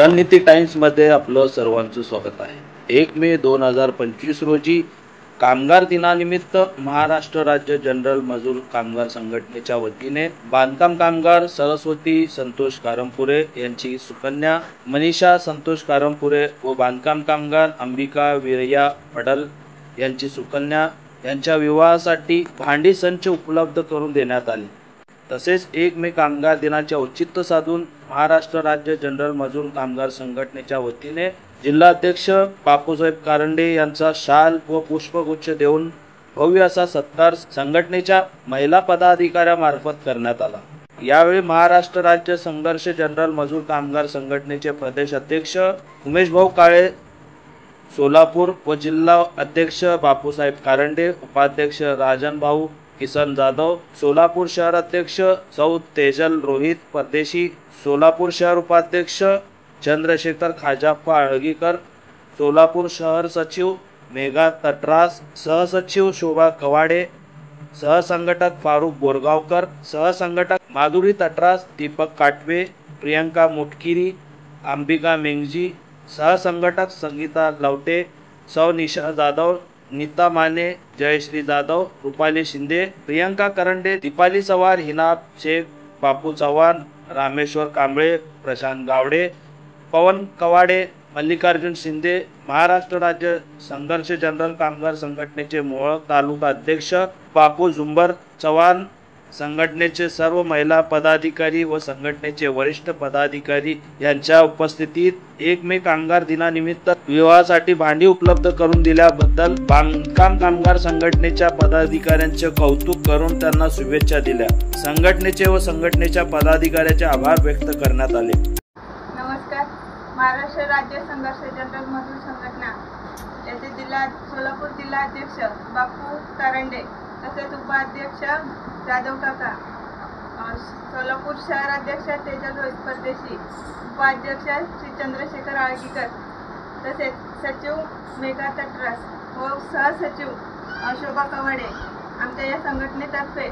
रणनीती टाइम्स मध्ये आपलं सर्वांचं स्वागत आहे। 1 मे 2025 रोजी कामगार दिनानिमित्त महाराष्ट्र राज्य जनरल मजूर कामगार संघटनेच्या वतीने बांधकाम कामगार सरस्वती संतोष कारंपुरे यांची सुकन्या मनीषा संतोष कारंपुरे व बांधकाम कामगार अंबिका वीरया पडल यांची सुकन्या यांच्या विवाहासाठी भांडी संच उपलब्ध करून देण्यात आले। तसेच 1 मे कामगार दिनाचे औचित्य साधून महाराष्ट्र राज्य जनरल मजूर कामगार संघटनेच्या वतीने जिल्हाध्यक्ष बापूसाहेब कारंडे यांचा शाल व पुष्पगुच्छ देऊन भव्य असा सत्कार संघटनेच्या महिला पदाधिकाऱ्यांमार्फत करण्यात आला। यावेळी महाराष्ट्र राज्य संघर्ष जनरल मजूर कामगार संघटनेचे प्रदेश अध्यक्ष उमेश भाऊ काळे सोलापूर व जिल्हा अध्यक्ष बापूसाहेब कारंडे, उपाध्यक्ष राजन भाऊ किसन जाधव, सोलापूर शहर अध्यक्ष सौ तेजल रोहित परदेशी, सोलापूर शहर उपाध्यक्ष चंद्रशेखर खाजाप्पा आळगीकर, सोलापूर शहर सचिव मेघा तटरास, सहसचिव शोभा कवाडे, सहसंघटक फारुख बोरगावकर, सहसंघटक माधुरी तटरास, दीपक काटवे, प्रियंका मुटकिरी, अंबिका मेंगजी, सहसंघटक संगीता लवटे, सौ निशा जाधव, नीता माने, जयश्री जाधव, रुपाली शिंदे, प्रियंका करंडे, दीपाली चव्हाण, हिना शेख, बापू चव्हाण, रामेश्वर कांबळे, प्रशांत गावडे, पवन कवाडे, मल्लिकार्जुन शिंदे, महाराष्ट्र राज्य संघर्ष जनरल कामगार संघटनेचे मोहोळ तालुका अध्यक्ष बापू झुंबर चव्हाण, संघटनेचे सर्व महिला पदाधिकारी व संघटनेचे वरिष्ठ पदाधिकारी यांच्या उपस्थितीत 1 मे कामगार दिनानिमित्त विवाहासाठी भांडी उपलब्ध करून दिल्याबद्दल बांधकाम कामगार संघटनेच्या पदाधिकाऱ्यांचे कौतुक करून त्यांना शुभेच्छा दिल्या। संघटनेचे व संघटनेच्या पदाधिकाऱ्यांचे आभार व्यक्त करण्यात आले। नमस्कार। महाराष्ट्र राज्य संघर्ष जनरल मजूर संघटना याचे सोलापूर जिल्हा अध्यक्ष बापू कारंडे तसेच उपाध्यक्ष जाधव काका, सोलापूर शहर अध्यक्ष तेजल रोहित परदेशी, उपाध्यक्ष श्री चंद्रशेखर आळगीकर तसेच सचिव मेघा तटरास व सहसचिव शोभा कवाडे आमच्या या संघटनेतर्फे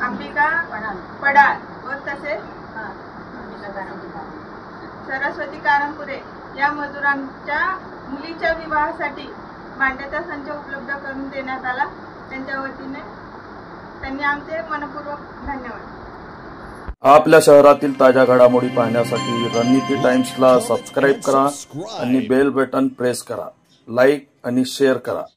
अंबिका पडाळ व तसेच सरस्वती कारंपुरे या मजुरांच्या मुलीच्या विवाहासाठी भांड्याचा संच उपलब्ध करून देण्यात आला। त्यांच्या वतीने त्यांनी आमचे मनपूर्वक धन्यवाद। आपल्या शहरातील ताज्या घडामोडी पाहण्यासाठी रणनीती टाइम्सला सबस्क्राइब करा आणि बेल बटन प्रेस करा, लाईक आणि शेअर करा।